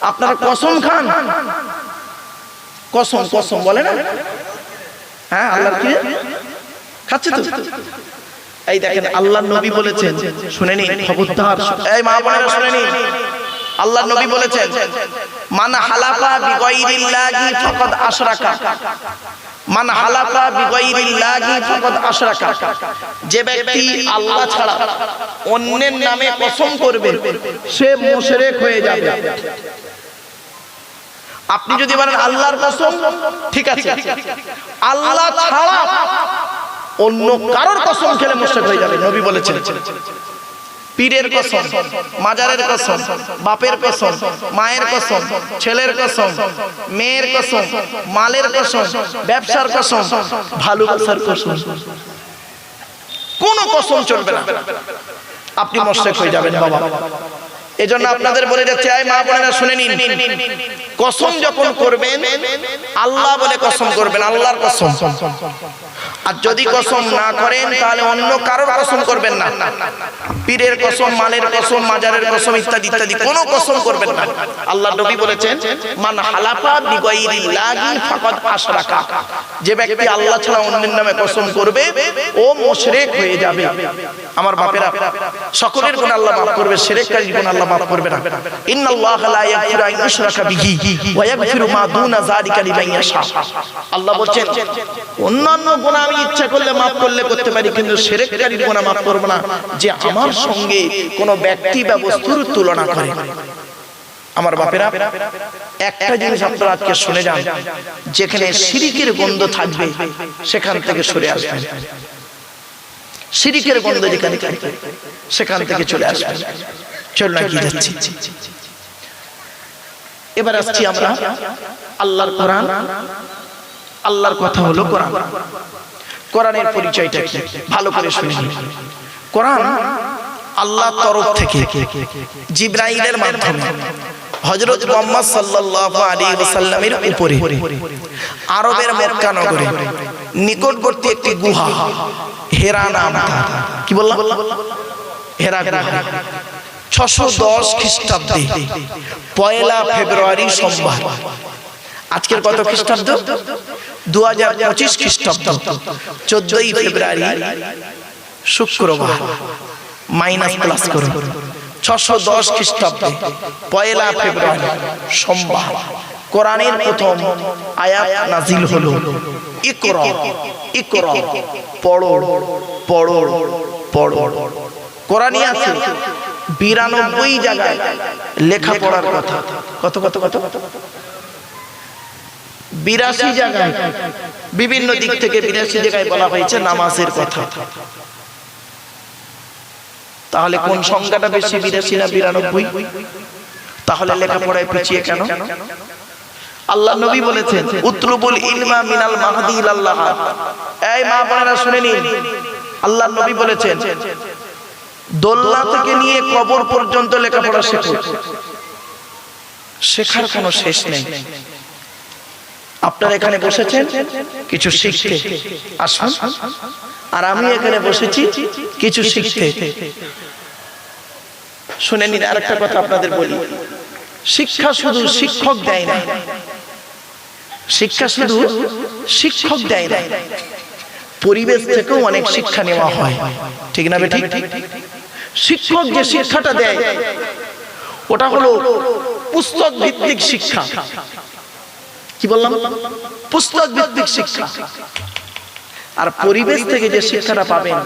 আপনারা কসম খান, কসম কসম বলে না, হ্যাঁ আল্লাহর কি খাচ্ছে তো। এই দেখেন আল্লাহর নবী বলেছেন, শুনে নিন খবরদার, এই মা বোনেরা শুনে নিন, আল্লাহর নবী বলেছেন মান হালাফা বিগাইরিল্লাহি ফাকাদ আশরাকা, মান হালাফা বিগাইরিল্লাহি ফাকাদ আশরাকা, যে ব্যক্তি আল্লাহ ছাড়া অন্যের নামে কসম করবে সে মুশরিক হয়ে যাবে। আপনি যদি বলেন আল্লাহর কসম, ঠিক আছে, আল্লাহ ছাড়া অন্য কারোর কসম খেলে মুশরিক হয়ে যাবে। নবী বলেছেন পীরের কসম, মাজারের কসম, বাপের কসম, মায়ের কসম, ছেলের কসম, মেয়ের কসম, মালের কসম, ব্যবসার কসম, ভালোবাসার কসম, কোন কসম চলবে না, আপনি মুশরিক হয়ে যাবেন বাবা। এজন্য আপনাদের বলে যাচ্ছে, এই মা বোনেরা শুনে নিন, কসম যখন করবেন আল্লাহ বলে কসম করবেন, আল্লাহর কসম। আর যদি কসম না করেন তাহলে অন্য কারোর কসম করবেন না, পীরের কসম, মালের কসম, মাজারের কসম ইত্যাদি ইত্যাদি কোনো কসম করবেন না। আল্লাহর নবী বলেছেন মান হালাফা বিগাইরিল্লাহি ফাকাদ আশরাকা, যে ব্যক্তি আল্লাহ ছাড়া অন্যের নামে কসম করবে ও মুশরিক হয়ে যাবে। আমার বাপেরা, সকলের গুনাহ আল্লাহ maaf করবে, শিরককারীর গুনাহ আল্লাহ maaf করবে না। ইন্নাল্লাহা লা ইয়াগফিরু আন ইউশরাকা বিহি ওয়া ইয়াগফিরু মা দুনা যালিকা লিমান ইয়াশা। আল্লাহ বলেন অন্যান্য গুনাহ আমি ইচ্ছা করলে maaf করলে করতে পারি, কিন্তু শিরককারীর গুনাহ maaf করব না যে আমার সঙ্গে কোন ব্যক্তি বা বস্তুর তুলনা করে। আমার বাপেরা, একটা জিনিস আপনারা আজকে শুনে যান, যেখানে শিরকের গন্ধ থাকবে সেখান থেকে সরে আসবেন, শিরকের গন্ধ যেখানে থাকবে সেখান থেকে চলে আসবেন। চল না কি যাচ্ছি, এবার আসছি আমরা আল্লাহর কোরআন। আল্লাহর কথা হলো কোরআন। কোরআনের পরিচয়টা কি ভালো করে শুনে নিন। কোরআন আল্লাহর তরফ থেকে জিবরাইলের মাধ্যমে হযরত মুহাম্মদ সাল্লাল্লাহু আলাইহি ওয়াসাল্লামের উপরে আরবের মক্কা নগরে নিকটবর্তী একটি গুহা, হেরা নাম, কি বললাম, হেরা গুহা, 610 খ্রিস্টাব্দে 1 ফেব্রুয়ারি সোমবার, আজকের কত খ্রিস্টাব্দ, 2025 খ্রিস্টাব্দ, 14 ফেব্রুয়ারি শুক্রবার, মাইনাস প্লাস করুন, 610 খ্রিস্টাব্দে 1 ফেব্রুয়ারি সোমবার কোরআনের প্রথম আয়াত নাজিল হলো, ইকরা ইকরা, পড়ো পড়ো পড়ো। কোরআনে আছে 92 জায়গায় লেখাপড়ার কথা, কত কত কত 82 জায়গায়, বিভিন্ন দিক থেকে 82 জায়গায় বলা হয়েছে নামাজের কথা। তাহলে কোন সংখ্যাটা বেশি, 82 না 92? তাহলে লেখাপড়ায় পিছিয়ে কেন? আল্লাহ নবী বলেছেন উতলুবুল ইলমা মিনাল মাহদি ইলাল লাহাদ। এই মা বোনেরা শুনে নিন, আল্লাহ নবী বলেছেন দোলনা থেকে নিয়ে কবর পর্যন্ত লেখাপড়া শেখো, শেখার কোনো শেষ নেই। আপনারা এখানে বসেছেন কিছু শিখতে, আসুন, আর আমি এখানে বসেছি কিছু শিখতে। শুনে নিন, আরেকটা কথা আপনাদের বলি, শিক্ষা শুধু শিক্ষক দেয় না, শিক্ষা শুধু শিক্ষক দেয় না, পরিবেশ থেকেও অনেক শিক্ষা নেওয়া হয়, ঠিক না বেঠিক? শিক্ষক যে শিক্ষাটা দেয় ওটা হলো পুস্তক ভিত্তিক শিক্ষা। কি বললাম? পুস্তক ভিত্তিক শিক্ষা। আর পরিবেশ থেকে যে শিক্ষাটা পাবেন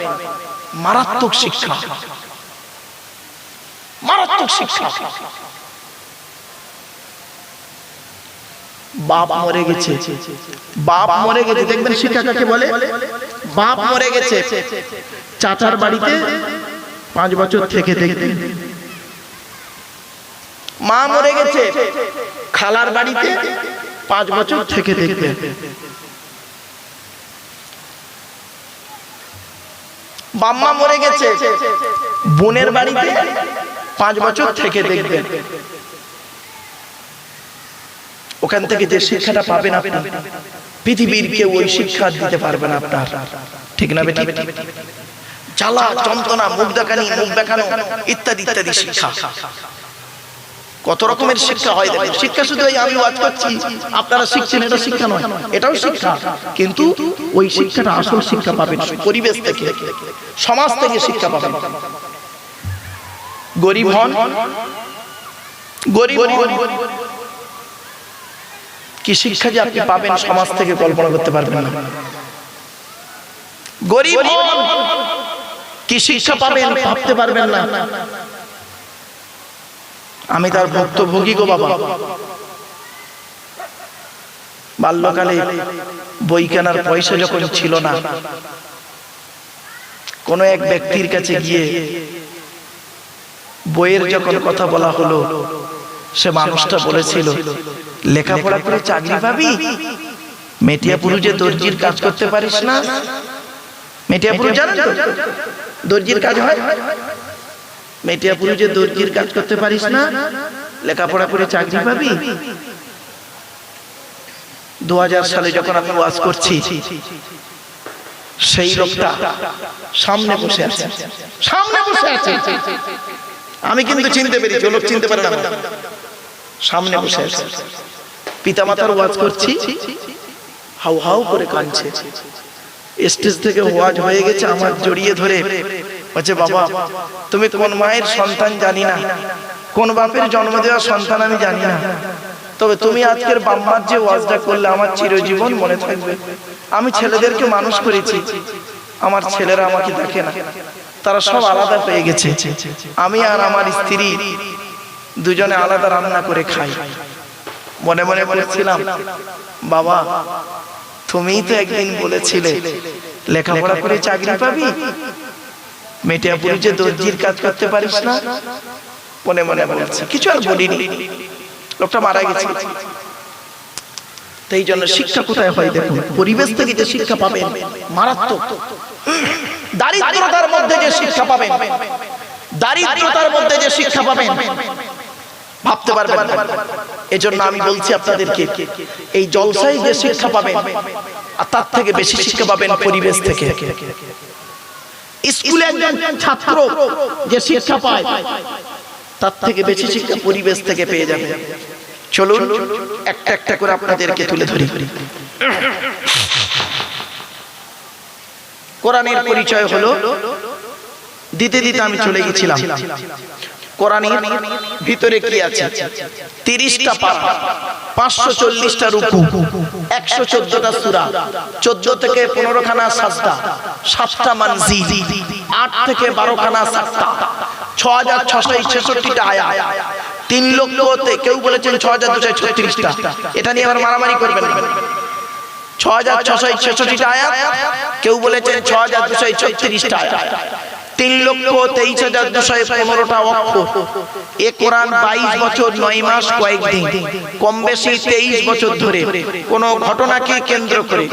মারাত্মক শিক্ষা, মারাত্মক শিক্ষা। বাপ মরে গেছে, বাপ মরে গেছে, দেখবেন শিক্ষা কাকে বলে? বাপ মরে গেছে, চাচার বাড়িতে 5 বছর থেকে দেখবেন। মা মরে গেছে, খালার বাড়িতে 5 বছর থেকে দেখবেন। বাম্মা মরে গেছে, বোনের বাড়িতে 5 বছর থেকে দেখবেন। ওখান থেকে যে শিক্ষাটা পাবেন আপনি, পৃথিবীর কেউ ওই শিক্ষা দিতে পারবে না আপনার, ঠিক না বেটি? জ্বালা যন্ত্রণা, মুখ দেখানো ইত্যাদি ইত্যাদি শিক্ষা। কত রকমের শিক্ষা হয় দেখেন। শিক্ষা শুধু এই আমি ওয়াজ করছি আপনারা শিখছেন এটা শিক্ষা নয়, এটাও শিক্ষা, কিন্তু ওই শিক্ষাটা আসল শিক্ষা পাবেন পরিবেশ থেকে, সমাজ থেকে শিক্ষা পাবেন। গরিব হন, গরিব কি শিক্ষা যে আপনি পাবেন সমাজ থেকে কল্পনা করতে পারবেন না। গরিব হন, কি শিক্ষা পাবেন ভাবতে পারবেন না। আমি তার ভুক্তভোগী গো বাবা। বাল্যকালে বই কেনার পয়সা যখন ছিল না, কোন এক ব্যক্তির কাছে গিয়ে বইয়ের যখন কথা বলা হলো, সে মানুষটা বলেছিল লেখাপড়া করে চাকরি পাবি, মেটিয়াপুরে যে দর্জির কাজ করতে পারিস না, মেটিয়াপুরে জানেন তো দর্জির কাজ হয়, মেটিয়াপুরে যে দর্জির কাজ করতে পারিস না, লেখাপড়া করে চাকরি পাবি। 2000 সালে যখন আমি ওয়াজ করছি, সেই লোকটা সামনে বসে আছে, সামনে বসে আছে। আমি কিন্তু চিনতে পেরেছি, লোক চিনতে পারে না। সামনে বসে আছে, পিতামাতার ওয়াজ করছি, হাউ হাউ করে কাঁদছে। স্টেজ থেকে ওয়াজ হয়ে গেছে, আমার জড়িয়ে ধরে বলছে বাবা তুমি কোন মায়ের সন্তান জানি না, কোন বাপের জন্ম দেওয়া সন্তান আমি জানি না, তবে তুমি আজকের বাম্মার যে ওয়াজটা করলে আমার চিরজীবন মনে থাকবে। আমি ছেলেদেরকে মানুষ করেছি, আমার ছেলেরা আমাকে দেখে না, তারা সব আলাদা হয়ে গেছে, আমি আর আমার স্ত্রী দুজনে আলাদা রান্না করে খাই। মনে মনে বলেছিলাম বাবা তুমিই তো একদিন বলেছিলে লেখাপড়া করে চাকরি পাবি, মেটিয়াপুরে যে দর্জির কাজ করতে পারিস না। মনে মনে বলছি, কিছু আর বলিনি, লোকটা মারা গেছে। এই জন্য শিক্ষা কোথায় হয় দেখুন, পরিবেশ থেকে যে শিক্ষা পাবেন মারাত্মক। দারিদ্রতার মধ্যে যে শিক্ষা পাবেন, দারিদ্রতার মধ্যে যে শিক্ষা পাবেন ভাবতে পারবেন না। এজন্য আমি বলছি আপনাদেরকে, এই জলসায় যে শিক্ষা পাবেন আর তার থেকে বেশি শিক্ষা পাবেন পরিবেশ থেকে। স্কুলে একজন ছাত্র যে শিক্ষা পায় তার থেকে বেশি শিক্ষা পরিবেশ থেকে পেয়ে যাবে। চলুন একটা একটা করে আপনাদেরকে তুলে ধরি। কোরআনের পরিচয় হলো, দিতে দিতে আমি চলে গেছিলাম। কোরআনের ভিতরে কি আছে? 30টা পারা, 540টা রুকু, 114টা সূরা, 14 থেকে 15 খানা সাজদা, 7টা মানজিল, 8 থেকে 12 খানা সাক্তা, 6666টা আয়াত, 3 লক্ষতে কেউ বলেছেন 6236টা। এটা নিয়ে আবার মারামারি করবেন না। 6666টা আয়াত, কেউ বলেছেন 6236টা আয়াত, 3,23,215টা অক্ষর। এ কোরআন 22 বছর 9 মাস কয়েকদিন, কম বেশি 23 বছর ধরে কোন ঘটনাকে কেন্দ্র করে,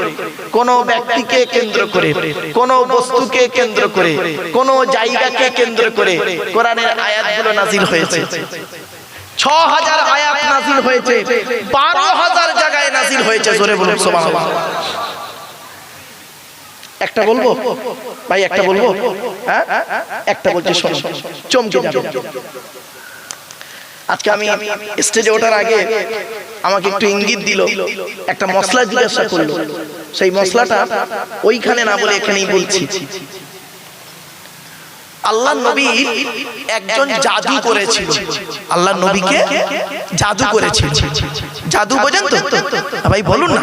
কোন ব্যক্তিকে কেন্দ্র করে, কোন বস্তুকে কেন্দ্র করে, কোন জায়গাকে কেন্দ্র করে কোরআনের আয়াতগুলো নাজিল হয়েছে। 6000 আয়াত নাজিল হয়েছে, 12000 জায়গায় নাজিল হয়েছে। জোরে বলুন সুবহানাল্লাহ। একটা বলবো ভাই, একটা বলবো, হ্যাঁ একটা বলছি শোনো, চমকে যাবে। আজকে আমি স্টেজে ওঠার আগে আমাকে একটু ইঙ্গিত দিল, একটা মশলা জিজ্ঞাসা করলো, সেই মশলাটা ওইখানে না বলে এখানেই বলছি। আল্লাহ নবী একজন জাদু করেছিল, আল্লাহ নবীকে জাদু করেছিল। জাদু বোঝেন তো ভাই, বলুন না।